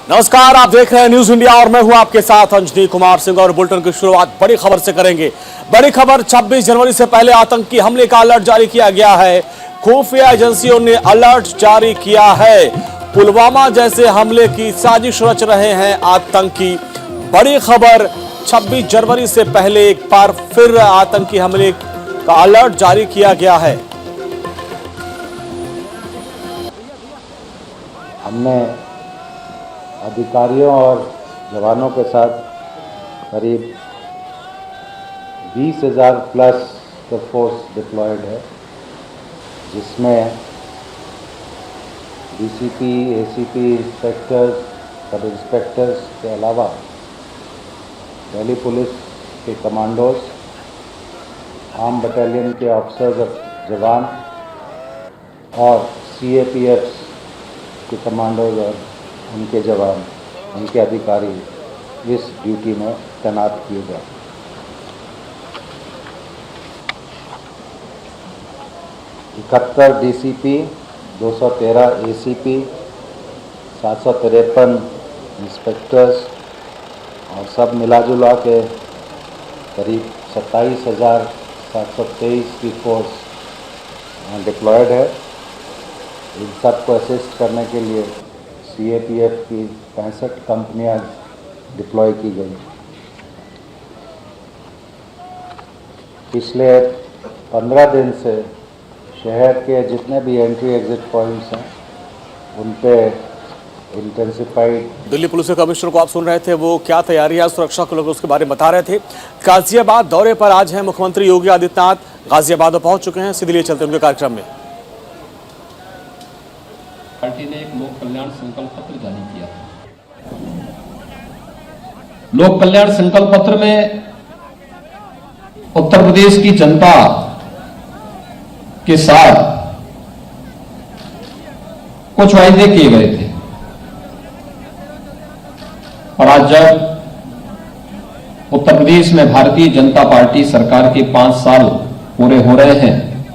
नमस्कार, आप देख रहे हैं न्यूज इंडिया और मैं हूं आपके साथ अंजनी कुमार सिंह। और बुलेटिन की शुरुआत बड़ी खबर से करेंगे। बड़ी खबर, 26 जनवरी से पहले आतंकी हमले का अलर्ट जारी किया गया है। खुफिया एजेंसियों ने अलर्ट जारी किया है। पुलवामा जैसे हमले की साजिश रच रहे हैं आतंकी। बड़ी खबर, 26 जनवरी से पहले एक बार फिर आतंकी हमले का अलर्ट जारी किया गया है। हमने अधिकारियों और जवानों के साथ करीब 20,000 प्लस का फोर्स डिप्लॉयड है, जिसमें डीसीपी, एसीपी, इंस्पेक्टर्स, सब इंस्पेक्टर्स के अलावा दिल्ली पुलिस के कमांडोज, आर्म बटालियन के ऑफिसर्स और जवान और सीएपीएफ के कमांडोज और उनके जवान, उनके अधिकारी इस ड्यूटी में तैनात किए गए। इकहत्तर डीसीपी, 213 एसीपी, 753 इंस्पेक्टर्स और सब मिलाजुला के करीब 27,723 की फोर्स डिप्लॉयड है। इन सब को असिस्ट करने के लिए सीएपीएफ की 65 कंपनियां डिप्लॉय की गई। पिछले 15 दिन से शहर के जितने भी एंट्री एग्जिट पॉइंट्स हैं उन पे इंटेंसिफाइड। दिल्ली पुलिस के कमिश्नर को आप सुन रहे थे, वो क्या तैयारी है सुरक्षा को लेकर उसके बारे में बता रहे थे। गाजियाबाद दौरे पर आज हैं मुख्यमंत्री योगी आदित्यनाथ। गाजियाबाद पहुंच चुके हैं, सीधे लिए चलते उनके कार्यक्रम में। पार्टी ने एक लोक कल्याण संकल्प पत्र जारी किया था। लोक कल्याण संकल्प पत्र में उत्तर प्रदेश की जनता के साथ कुछ वायदे किए गए थे और आज जब उत्तर प्रदेश में भारतीय जनता पार्टी सरकार के 5 साल पूरे हो रहे हैं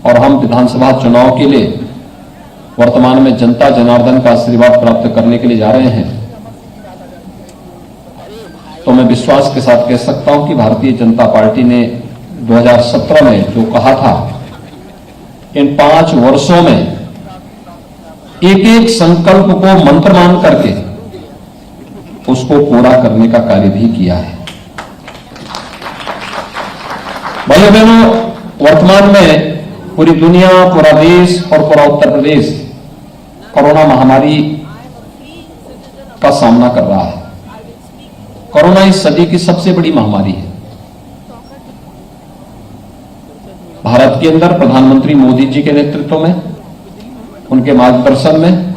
और हम विधानसभा चुनाव के लिए वर्तमान में जनता जनार्दन का आशीर्वाद प्राप्त करने के लिए जा रहे हैं, तो मैं विश्वास के साथ कह सकता हूं कि भारतीय जनता पार्टी ने 2017 में जो कहा था, इन 5 वर्षों में एक एक संकल्प को मंत्र मान करके उसको पूरा करने का कार्य भी किया है। भाइयों बहनों, वर्तमान में पूरी दुनिया, पूरा देश और पूरा उत्तर प्रदेश कोरोना महामारी का सामना कर रहा है। कोरोना इस सदी की सबसे बड़ी महामारी है। भारत के अंदर प्रधानमंत्री मोदी जी के नेतृत्व में, उनके मार्गदर्शन में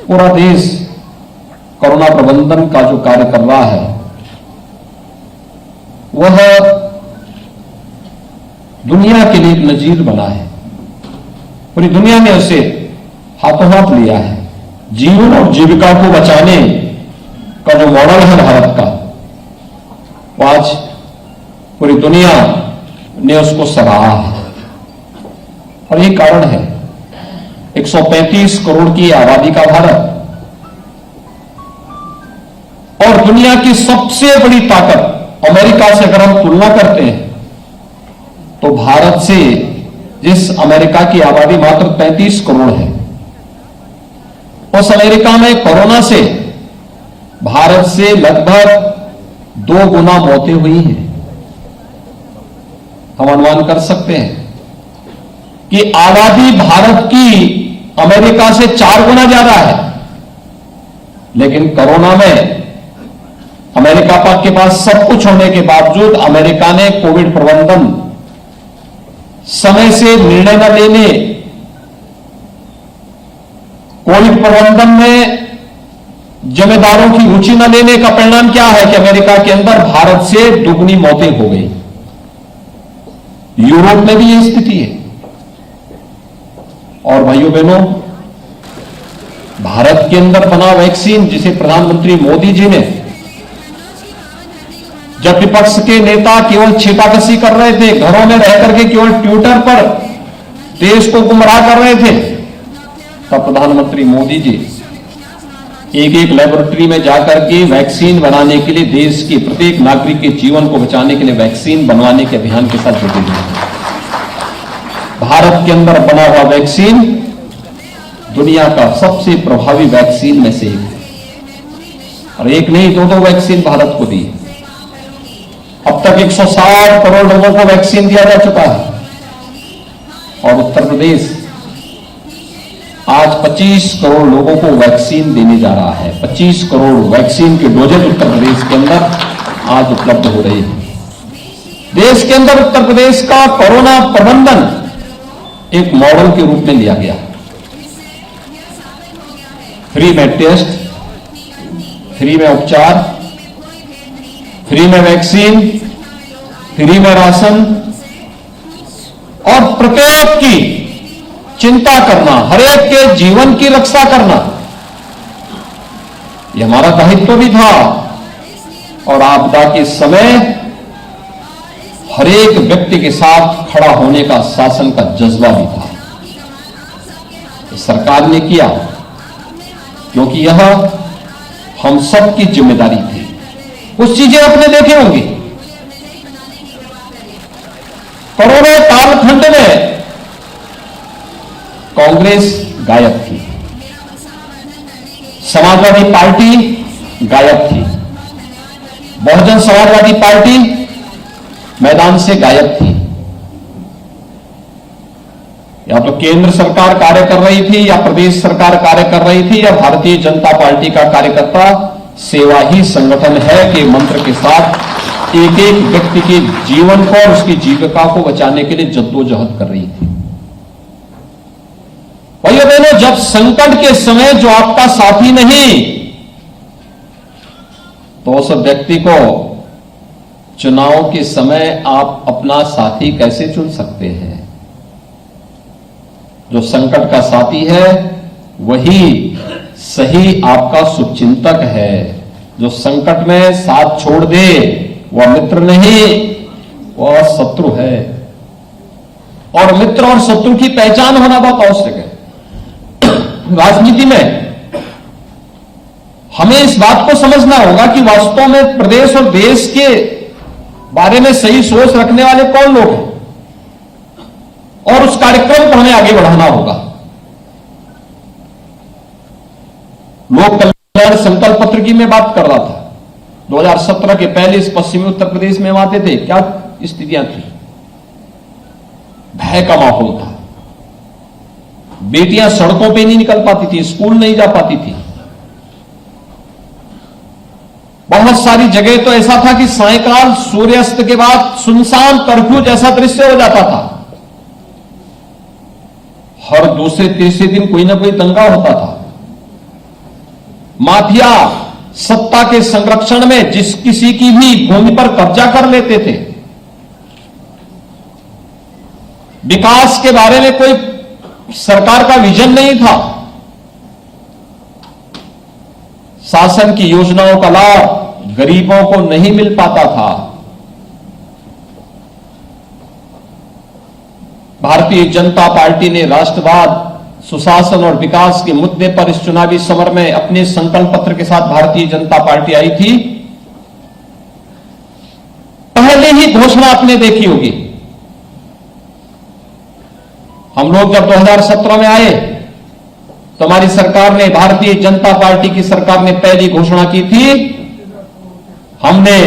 पूरा देश कोरोना प्रबंधन का जो कार्य कर रहा है वह दुनिया के लिए एक नजीर बना है। पूरी दुनिया ने उसे हाथों हाथ लिया है। जीवन और जीविका को बचाने का जो मॉडल है भारत का, वो आज पूरी दुनिया ने उसको सराहा है। और ये कारण है, 135 करोड़ की आबादी का भारत और दुनिया की सबसे बड़ी ताकत अमेरिका से अगर हम तुलना करते हैं तो भारत से, जिस अमेरिका की आबादी मात्र 35 करोड़ है, उस अमेरिका में कोरोना से भारत से लगभग 2 गुना मौतें हुई हैं। हम अनुमान कर सकते हैं कि आबादी भारत की अमेरिका से 4 गुना ज्यादा है, लेकिन कोरोना में अमेरिका के पास सब कुछ होने के बावजूद अमेरिका ने कोविड प्रबंधन समय से निर्णय न लेने, कोविड प्रबंधन में जिम्मेदारों की रुचि न लेने का परिणाम क्या है कि अमेरिका के अंदर भारत से दुगनी मौतें हो गई। यूरोप में भी यह स्थिति है। और भाइयों बहनों, भारत के अंदर बना वैक्सीन, जिसे प्रधानमंत्री मोदी जी ने, जब विपक्ष के नेता केवल छींटाकशी कर रहे थे, घरों में रह करके केवल ट्विटर पर देश को गुमराह कर रहे थे, तब प्रधानमंत्री मोदी जी एक एक लेबोरेटरी में जाकर के वैक्सीन बनाने के लिए, देश के प्रत्येक नागरिक के जीवन को बचाने के लिए वैक्सीन बनवाने के अभियान के साथ जुटे हुए हैं। भारत के अंदर बना हुआ वैक्सीन दुनिया का सबसे प्रभावी वैक्सीन में से एक है, और एक नहीं दो वैक्सीन भारत को दी। अब तक 160 करोड़ लोगों को वैक्सीन दिया जा चुका है, और उत्तर प्रदेश आज 25 करोड़ लोगों को वैक्सीन देने जा रहा है। 25 करोड़ वैक्सीन के डोजेज उत्तर प्रदेश के अंदर आज उपलब्ध हो रहे हैं। देश के अंदर उत्तर प्रदेश का कोरोना प्रबंधन एक मॉडल के रूप में लिया गया। फ्री में टेस्ट, फ्री में उपचार, फ्री में वैक्सीन, फ्री में राशन, और प्रत्येक की चिंता करना, हर एक के जीवन की रक्षा करना, यह हमारा दायित्व भी था। और आपदा के समय हर एक व्यक्ति के साथ खड़ा होने का शासन का जज्बा भी था। सरकार ने किया, क्योंकि यह हम सब की जिम्मेदारी थी। कुछ चीजें आपने देखे होंगे, कोरोना कालखंड में कांग्रेस गायब थी, समाजवादी पार्टी गायब थी, बहुजन समाजवादी पार्टी मैदान से गायब थी। या तो केंद्र सरकार कार्य कर रही थी, या प्रदेश सरकार कार्य कर रही थी, या भारतीय जनता पार्टी का कार्यकर्ता सेवा ही संगठन है के मंत्र के साथ एक एक व्यक्ति के जीवन को और उसकी जीविका को बचाने के लिए जद्दोजहद कर रही थी। भाइयों बहनों, जब संकट के समय जो आपका साथी नहीं, तो उस व्यक्ति को चुनाव के समय आप अपना साथी कैसे चुन सकते हैं? जो संकट का साथी है वही सही आपका शुभचिंतक है। जो संकट में साथ छोड़ दे वह मित्र नहीं, वह शत्रु है। और मित्र और शत्रु की पहचान होना बहुत आवश्यक है। राजनीति में हमें इस बात को समझना होगा कि वास्तव में प्रदेश और देश के बारे में सही सोच रखने वाले कौन लोग हैं, और उस कार्यक्रम को हमें आगे बढ़ाना होगा। लोक कल्याण संकल्प पत्र की मैं बात कर रहा था। 2017 के पहले इस पश्चिमी उत्तर प्रदेश में हम आते थे, क्या स्थितियां थी? भय का माहौल था। बेटियां सड़कों पे नहीं निकल पाती थी, स्कूल नहीं जा पाती थी। बहुत सारी जगह तो ऐसा था कि सायंकाल सूर्यास्त के बाद सुनसान कर्फ्यू जैसा दृश्य हो जाता था। हर दूसरे तीसरे दिन कोई ना कोई दंगा होता था। माफिया सत्ता के संरक्षण में जिस किसी की भी भूमि पर कब्जा कर लेते थे। विकास के बारे में कोई सरकार का विजन नहीं था। शासन की योजनाओं का लाभ गरीबों को नहीं मिल पाता था। भारतीय जनता पार्टी ने राष्ट्रवाद, सुशासन और विकास के मुद्दे पर इस चुनावी समर में अपने संकल्प पत्र के साथ भारतीय जनता पार्टी आई थी। पहले ही घोषणा आपने देखी होगी। हम लोग जब 2017 में आए तो हमारी सरकार ने, भारतीय जनता पार्टी की सरकार ने पहली घोषणा की थी। हमने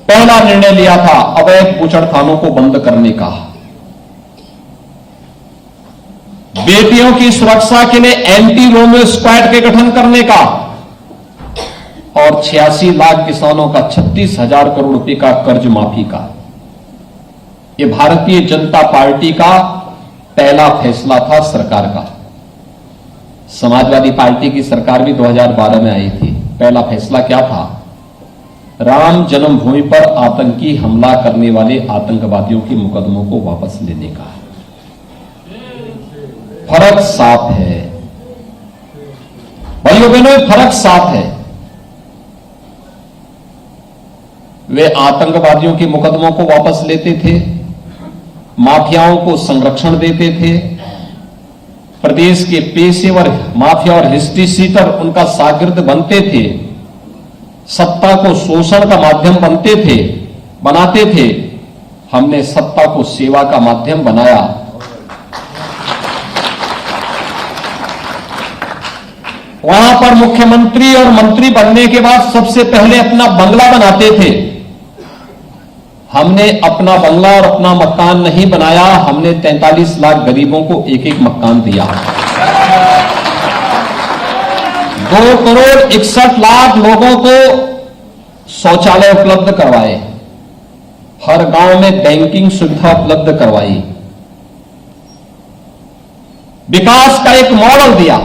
पहला निर्णय लिया था अवैध बूचड़खानों को बंद करने का, बेटियों की सुरक्षा के लिए एंटी रोमियो स्क्वाड के गठन करने का, और 86 लाख किसानों का 36,000 करोड़ रुपए का कर्ज माफी का। यह भारतीय जनता पार्टी का पहला फैसला था सरकार का। समाजवादी पार्टी की सरकार भी 2012 में आई थी। पहला फैसला क्या था? राम जन्मभूमि पर आतंकी हमला करने वाले आतंकवादियों के मुकदमों को वापस लेने का। फर्क साफ है भाइयों बहनों, फर्क साफ है। वे आतंकवादियों के मुकदमों को वापस लेते थे, माफियाओं को संरक्षण देते थे, प्रदेश के पेशेवर माफिया और हिस्ट्री सीटर उनका शागिर्द बनते थे, सत्ता को शोषण का माध्यम बनाते थे, हमने सत्ता को सेवा का माध्यम बनाया। वहां पर मुख्यमंत्री और मंत्री बनने के बाद सबसे पहले अपना बंगला बनाते थे। हमने अपना बंगला और अपना मकान नहीं बनाया, हमने 43 लाख गरीबों को एक एक मकान दिया। 2 करोड़ 61 लाख लोगों को शौचालय उपलब्ध करवाए, हर गांव में बैंकिंग सुविधा उपलब्ध करवाई, विकास का एक मॉडल दिया।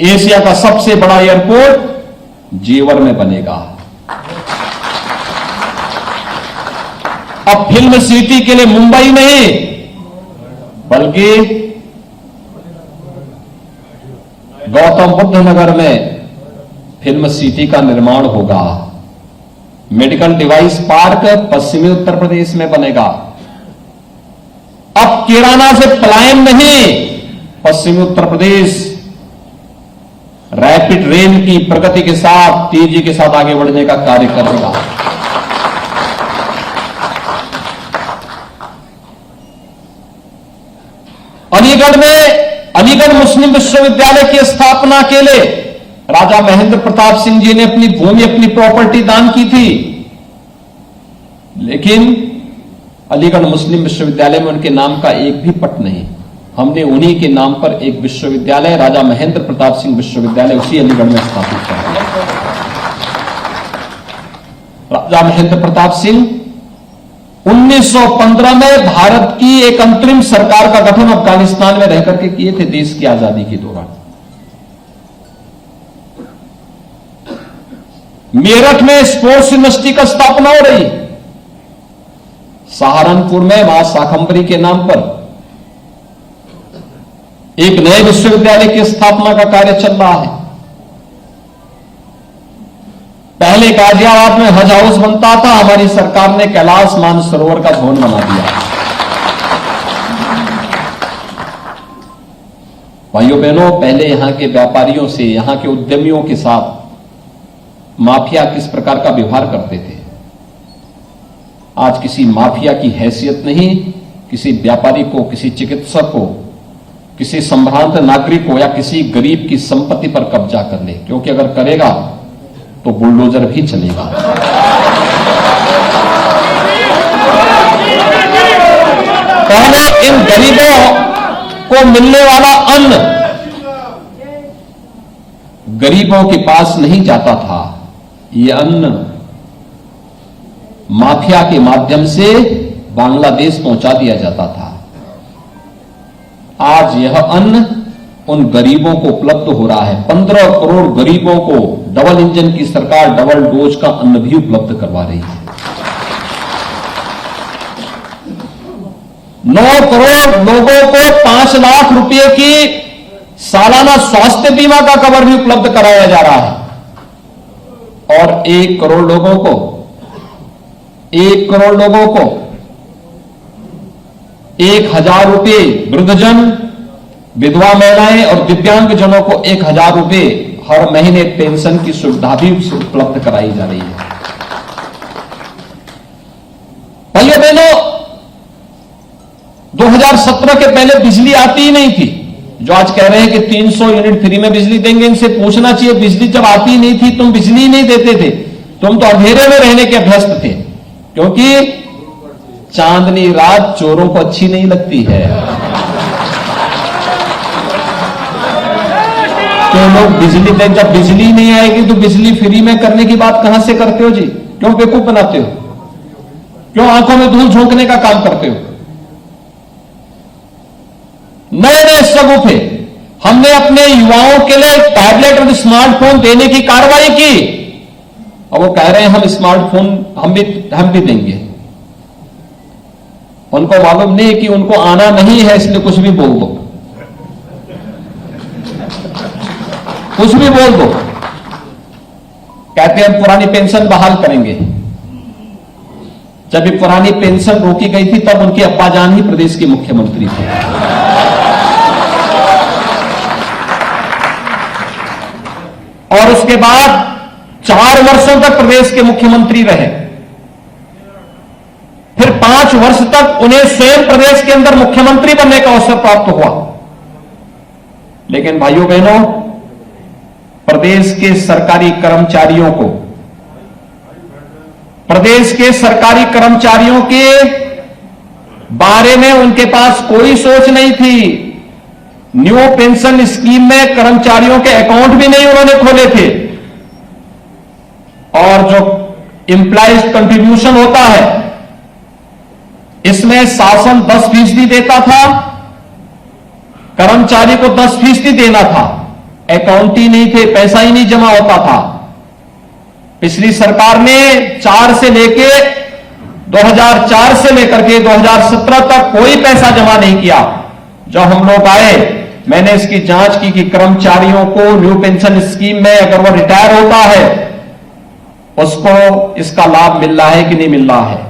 एशिया का सबसे बड़ा एयरपोर्ट जेवर में बनेगा। अब फिल्म सिटी के लिए मुंबई नहीं बल्कि गौतम बुद्ध नगर में फिल्म सिटी का निर्माण होगा। मेडिकल डिवाइस पार्क पश्चिमी उत्तर प्रदेश में बनेगा। अब किराना से पलायन नहीं, पश्चिमी उत्तर प्रदेश रैपिड रेल की प्रगति के साथ, तेजी के साथ आगे बढ़ने का कार्य करेगा। अलीगढ़ मुस्लिम विश्वविद्यालय की स्थापना के लिए राजा महेंद्र प्रताप सिंह जी ने अपनी भूमि, अपनी प्रॉपर्टी दान की थी, लेकिन अलीगढ़ मुस्लिम विश्वविद्यालय में उनके नाम का एक भी पट नहीं। हमने उन्हीं के नाम पर एक विश्वविद्यालय, राजा महेंद्र प्रताप सिंह विश्वविद्यालय, उसी अलीगढ़ में स्थापित किया। राजा महेंद्र प्रताप सिंह 1915 में भारत की एक अंतरिम सरकार का गठन अफगानिस्तान में रहकर के किए थे, देश की आजादी के दौरान। मेरठ में स्पोर्ट्स यूनिवर्सिटी का स्थापना हो रही। सहारनपुर में मां शाकंभरी के नाम पर एक नए विश्वविद्यालय की स्थापना का कार्य चल रहा है। पहले गाजियाबाद में हज हाउस बनता था, हमारी सरकार ने कैलाश मानसरोवर का भवन बना दिया। भाइयों बहनों, पहले यहां के व्यापारियों से, यहां के उद्यमियों के साथ माफिया किस प्रकार का व्यवहार करते थे, आज किसी माफिया की हैसियत नहीं, किसी व्यापारी को, किसी चिकित्सक को, किसी संभ्रांत नागरिक को या किसी गरीब की संपत्ति पर कब्जा कर ले, क्योंकि अगर करेगा तो बुलडोजर भी चलेगा। पहले इन गरीबों को मिलने वाला अन्न गरीबों के पास नहीं जाता था, ये अन्न माफिया के माध्यम से बांग्लादेश पहुंचा दिया जाता था। आज यह अन्न उन गरीबों को उपलब्ध हो रहा है। 15 करोड़ गरीबों को डबल इंजन की सरकार डबल डोज का अन्न भी उपलब्ध करवा रही है। 9 करोड़ लोगों को 5 लाख रुपए की सालाना स्वास्थ्य बीमा का कवर भी उपलब्ध कराया जा रहा है और 1 करोड़ लोगों को 1000 रुपए वृद्धजन, विधवा महिलाएं और दिव्यांग जनों को 1000 रुपए हर महीने पेंशन की सुविधा भी उपलब्ध कराई जा रही है। भाइयों बहनों, 2017 के पहले बिजली आती ही नहीं थी। जो आज कह रहे हैं कि 300 यूनिट फ्री में बिजली देंगे, इनसे पूछना चाहिए, बिजली जब आती ही नहीं थी तुम बिजली नहीं देते थे, तुम तो अंधेरे में रहने के अभ्यस्त थे, क्योंकि चांदनी रात चोरों को अच्छी नहीं लगती है। तो लोग बिजली दें, जब बिजली नहीं आएगी तो बिजली फ्री में करने की बात कहां से करते हो जी? क्यों बेवकूफ बनाते हो? क्यों आंखों में धूल झोंकने का काम करते हो? नए नए सबूफे हमने अपने युवाओं के लिए टैबलेट और स्मार्टफोन देने की कार्रवाई की और वो कह रहे हैं हम स्मार्टफोन हम भी देंगे। उनको मालूम नहीं कि उनको आना नहीं है, इसलिए कुछ भी बोल दो, कुछ भी बोल दो। कहते हैं हम पुरानी पेंशन बहाल करेंगे। जब ये पुरानी पेंशन रोकी गई थी तब उनके अब्बाजान ही प्रदेश के मुख्यमंत्री थे। और उसके बाद 4 वर्षों तक प्रदेश के मुख्यमंत्री रहे। फिर 5 वर्ष तक उन्हें स्वयं प्रदेश के अंदर मुख्यमंत्री बनने का अवसर प्राप्त हुआ। लेकिन भाइयों बहनों, प्रदेश के सरकारी कर्मचारियों को, प्रदेश के सरकारी कर्मचारियों के बारे में उनके पास कोई सोच नहीं थी। न्यू पेंशन स्कीम में कर्मचारियों के अकाउंट भी नहीं उन्होंने खोले थे। और जो एम्प्लॉयज कंट्रीब्यूशन होता है, इसमें शासन 10% देता था, कर्मचारी को 10% देना था। अकाउंट ही नहीं थे, पैसा ही नहीं जमा होता था। पिछली सरकार ने 2004 से लेकर के 2017 तक कोई पैसा जमा नहीं किया। जब हम लोग आए, मैंने इसकी जांच की कि कर्मचारियों को न्यू पेंशन स्कीम में अगर वो रिटायर होता है, उसको इसका लाभ मिल रहा है कि नहीं मिल रहा है।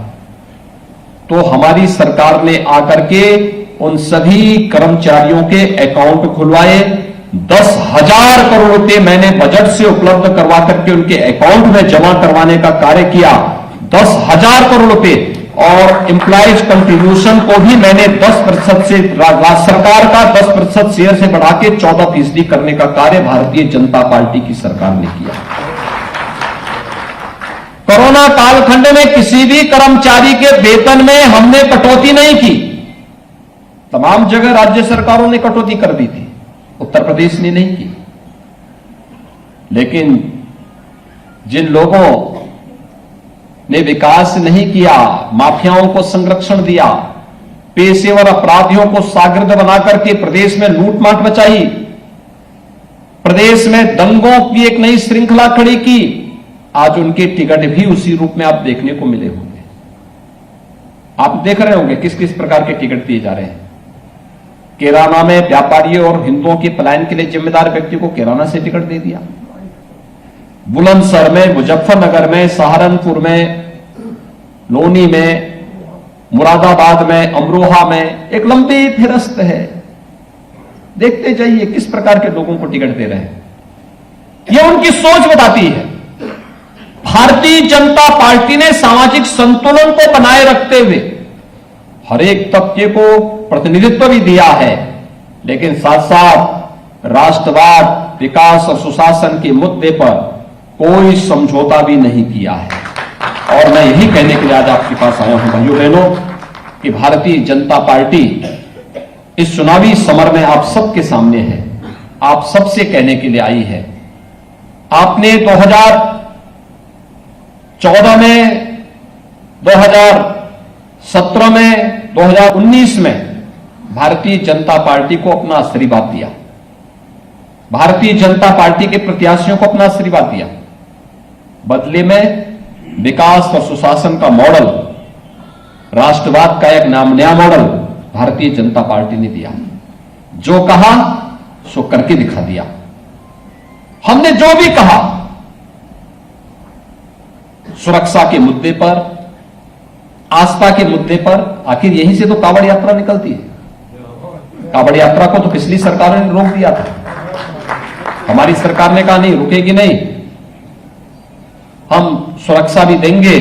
तो हमारी सरकार ने आकर के उन सभी कर्मचारियों के अकाउंट खुलवाए। 10,000 करोड़ रुपए मैंने बजट से उपलब्ध करवा करके उनके अकाउंट में जमा करवाने का कार्य किया। 10,000 करोड़ रुपए। और एम्प्लॉयज कंट्रीब्यूशन को भी मैंने 10% से, राज्य सरकार का 10% शेयर से बढ़ा के 14% करने का कार्य भारतीय जनता पार्टी की सरकार ने किया। कोरोना कालखंड में किसी भी कर्मचारी के वेतन में हमने कटौती नहीं की। तमाम जगह राज्य सरकारों ने कटौती कर दी थी, उत्तर प्रदेश ने नहीं की। लेकिन जिन लोगों ने विकास नहीं किया, माफियाओं को संरक्षण दिया, पेशेवर अपराधियों को शागिर्द बनाकर के प्रदेश में लूटमाट मचाई, प्रदेश में दंगों की एक नई श्रृंखला खड़ी की, आज उनके टिकट भी उसी रूप में आप देखने को मिले होंगे। आप देख रहे होंगे किस किस प्रकार के टिकट दिए जा रहे हैं। किराना में व्यापारियों और हिंदुओं के पलायन के लिए जिम्मेदार व्यक्ति को किराना से टिकट दे दिया। बुलंदशहर में, मुजफ्फरनगर में, सहारनपुर में, लोनी में, मुरादाबाद में, अमरोहा में एक लंबी फेहरिस्त है। देखते जाइए किस प्रकार के लोगों को टिकट दे रहे हैं। यह उनकी सोच बताती है। भारतीय जनता पार्टी ने सामाजिक संतुलन को बनाए रखते हुए हर एक तबके को प्रतिनिधित्व भी दिया है, लेकिन साथ साथ राष्ट्रवाद, विकास और सुशासन के मुद्दे पर कोई समझौता भी नहीं किया है। और मैं यही कहने के लिए आज आपके पास आया हूं भाइयों बहनों कि भारतीय जनता पार्टी इस चुनावी समर में आप सबके सामने है, आप सबसे कहने के लिए आई है। आपने 2014 में, 2017 में, 2019 में भारतीय जनता पार्टी को अपना आशीर्वाद दिया, भारतीय जनता पार्टी के प्रत्याशियों को अपना आशीर्वाद दिया। बदले में विकास और सुशासन का मॉडल, राष्ट्रवाद का एक नया मॉडल भारतीय जनता पार्टी ने दिया। जो कहा सो करके दिखा दिया। हमने जो भी कहा सुरक्षा के मुद्दे पर, आस्था के मुद्दे पर, आखिर यहीं से तो कांवड़ यात्रा निकलती है। कांवड़ यात्रा को तो पिछली सरकार ने रोक दिया था। हमारी सरकार ने कहा नहीं, रुकेगी नहीं, हम सुरक्षा भी देंगे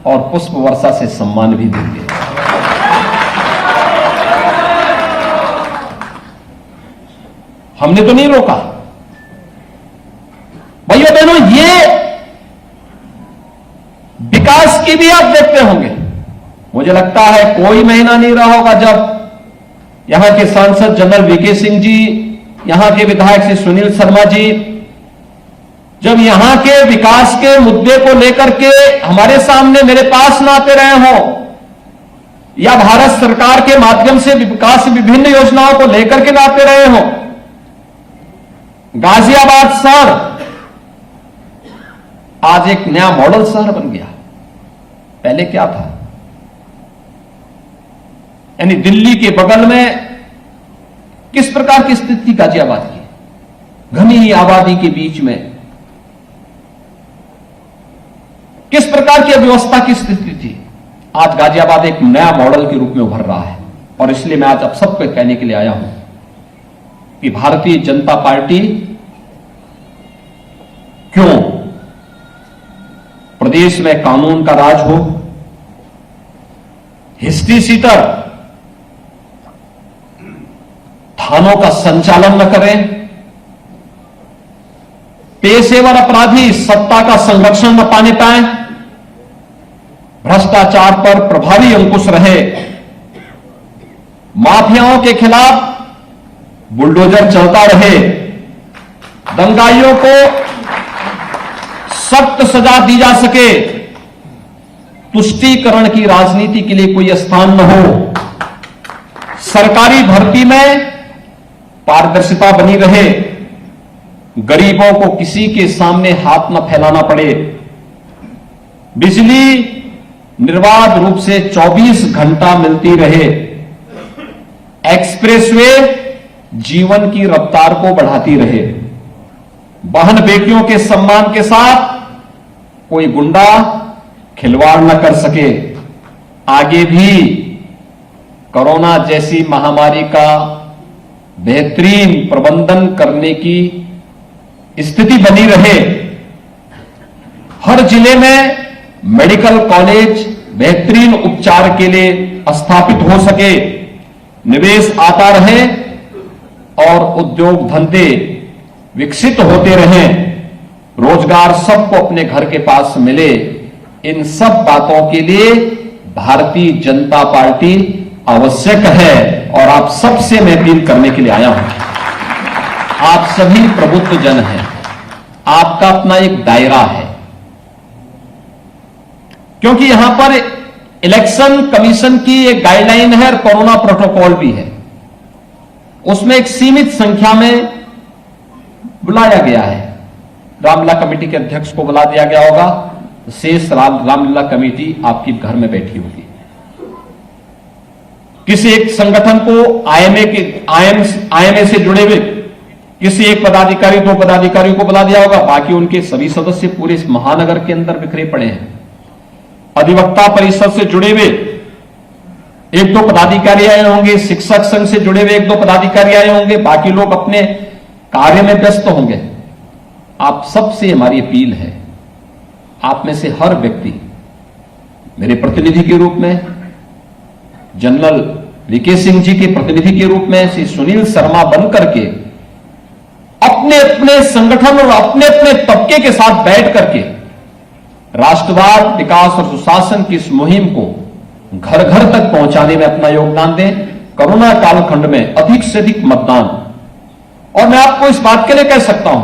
और पुष्प वर्षा से सम्मान भी देंगे। हमने तो नहीं रोका। भाइयों बहनों, ये विकास की भी आप देखते होंगे। मुझे लगता है कोई महीना नहीं रहा होगा जब यहां के सांसद जनरल वीके सिंह जी, यहां के विधायक श्री सुनील शर्मा जी, जब यहां के विकास के मुद्दे को लेकर के हमारे सामने मेरे पास ना आते रहे हो, या भारत सरकार के माध्यम से विकास विभिन्न योजनाओं को लेकर के ना आते रहे हो। गाजियाबाद शहर आज एक नया मॉडल शहर बन गया। पहले क्या था? यानी दिल्ली के बगल में किस प्रकार की स्थिति थी गाजियाबाद की? घनी आबादी के बीच में किस प्रकार की अव्यवस्था की स्थिति थी? आज गाजियाबाद एक नया मॉडल के रूप में उभर रहा है। और इसलिए मैं आज आप सबको कहने के लिए आया हूं कि भारतीय जनता पार्टी क्यों प्रदेश में कानून का राज हो, हिस्ट्री सीटर थानों का संचालन न करें, पेशेवर अपराधी सत्ता का संरक्षण न पाने पाए, भ्रष्टाचार पर प्रभावी अंकुश रहे, माफियाओं के खिलाफ बुलडोजर चलता रहे, दंगाइयों को सख्त सजा दी जा सके, तुष्टीकरण की राजनीति के लिए कोई स्थान न हो, सरकारी भर्ती में पारदर्शिता बनी रहे, गरीबों को किसी के सामने हाथ न फैलाना पड़े, बिजली निर्बाध रूप से 24 घंटा मिलती रहे, एक्सप्रेसवे जीवन की रफ्तार को बढ़ाती रहे, बहन बेटियों के सम्मान के साथ कोई गुंडा खिलवाड़ न कर सके। आगे भी कोरोना जैसी महामारी का बेहतरीन प्रबंधन करने की स्थिति बनी रहे, हर जिले में मेडिकल कॉलेज बेहतरीन उपचार के लिए स्थापित हो सके, निवेश आता रहे और उद्योग धंधे विकसित होते रहें, रोजगार सबको अपने घर के पास मिले। इन सब बातों के लिए भारतीय जनता पार्टी आवश्यक है। और आप सबसे मैं अपील करने के लिए आया हूं, आप सभी प्रबुद्ध जन हैं, आपका अपना एक दायरा है, क्योंकि यहां पर इलेक्शन कमीशन की एक गाइडलाइन है और कोरोना प्रोटोकॉल भी है। उसमें एक सीमित संख्या में बुलाया गया है, रामलीला कमेटी के अध्यक्ष को बुला दिया गया होगा, शेष रामलीला कमेटी आपकी घर में बैठी होगी। किसी एक संगठन को आईएमए से जुड़े हुए किसी एक पदाधिकारी, 2 पदाधिकारियों को बुला दिया होगा, बाकी उनके सभी सदस्य पूरे इस महानगर के अंदर बिखरे पड़े हैं। अधिवक्ता परिषद से जुड़े हुए 1-2 पदाधिकारी आए होंगे, शिक्षक संघ से जुड़े हुए 1-2 पदाधिकारी आए होंगे, बाकी लोग अपने कार्य में व्यस्त होंगे। आप सबसे हमारी अपील है, आप में से हर व्यक्ति मेरे प्रतिनिधि के रूप में, जनरल वीके सिंह जी के प्रतिनिधि के रूप में, श्री सुनील शर्मा बनकर के अपने अपने संगठन और अपने अपने तबके के साथ बैठ करके राष्ट्रवाद, विकास और सुशासन की इस मुहिम को घर घर तक पहुंचाने में अपना योगदान दें। कोरोना कालखंड में अधिक से अधिक मतदान। और मैं आपको इस बात के लिए कह सकता हूं,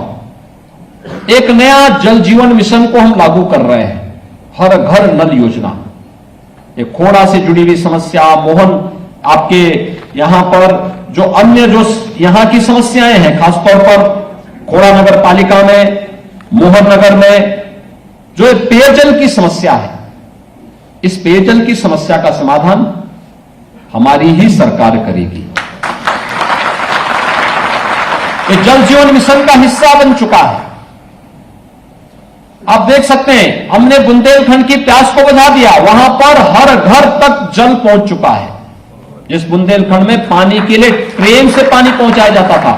एक नया जल जीवन मिशन को हम लागू कर रहे हैं, हर घर नल योजना। एक खोड़ा से जुड़ी हुई समस्या, मोहन आपके यहां पर जो अन्य जो यहां की समस्याएं हैं, खासतौर पर खोड़ा नगर पालिका में, मोहन नगर में जो पेयजल की समस्या है, इस पेयजल की समस्या का समाधान हमारी ही सरकार करेगी। ये जल जीवन मिशन का हिस्सा बन चुका है। आप देख सकते हैं, हमने बुंदेलखंड की प्यास को बुझा दिया, वहां पर हर घर तक जल पहुंच चुका है। जिस बुंदेलखंड में पानी के लिए ट्रेन से पानी पहुंचाया जाता था,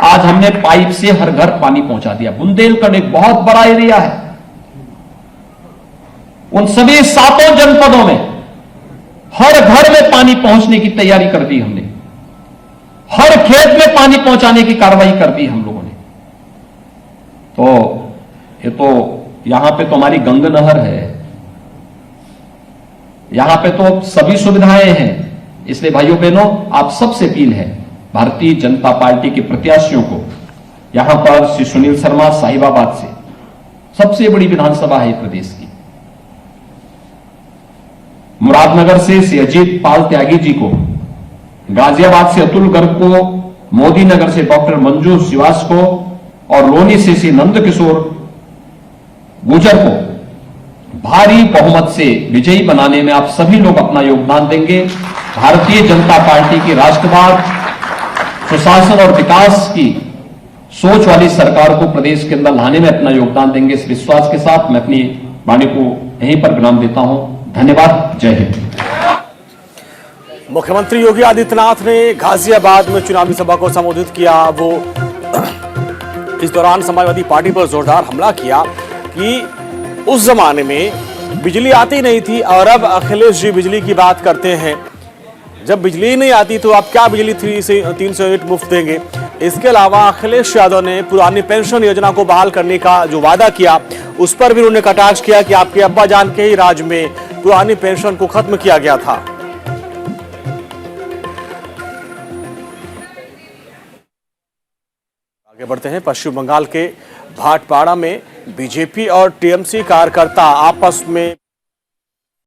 आज हमने पाइप से हर घर पानी पहुंचा दिया। बुंदेलखंड एक बहुत बड़ा एरिया है, उन सभी 7 जनपदों में हर घर में पानी पहुंचने की तैयारी कर दी हमने, हर खेत में पानी पहुंचाने की कार्रवाई कर दी हम लोगों ने। तो ये तो यहां पे तो हमारी गंग नहर है, यहां पे तो सभी सुविधाएं हैं। इसलिए भाइयों बहनों, आप सबसे अपील है, भारतीय जनता पार्टी के प्रत्याशियों को, यहां पर श्री सुनील शर्मा साहिबाबाद से, सबसे बड़ी विधानसभा है प्रदेश की, मुरादनगर से श्री अजीत पाल त्यागी जी को, गाजियाबाद से अतुल गर्ग को, मोदी नगर से डॉक्टर मंजू श्रीवास को और लोनी से श्री नंद किशोर गुजर को भारी बहुमत से विजयी बनाने में आप सभी लोग अपना योगदान देंगे। भारतीय जनता पार्टी की राष्ट्रवाद, सुशासन और विकास की सोच वाली सरकार को प्रदेश के अंदर लाने में अपना योगदान देंगे। इस विश्वास के साथ मैं अपनी वाणी को यहीं पर विराम देता हूं। धन्यवाद। जय हिंद। मुख्यमंत्री योगी आदित्यनाथ ने गाजियाबाद में चुनावी सभा को संबोधित किया। वो इस दौरान समाजवादी पार्टी पर जोरदार हमला किया कि उस जमाने में बिजली आती नहीं थी और अब अखिलेश जी बिजली की बात करते हैं। जब बिजली नहीं आती तो आप क्या बिजली 300 यूनिट मुफ्त देंगे। इसके अलावा अखिलेश यादव ने पुरानी पेंशन योजना को बहाल करने का जो वादा किया उस पर भी उन्होंने कटाक्ष किया कि आपके अब्बा जान के ही राज में पुरानी पेंशन को खत्म किया गया था। आगे बढ़ते हैं। पश्चिम बंगाल के भाटपाड़ा में बीजेपी और टीएमसी कार्यकर्ता आपस में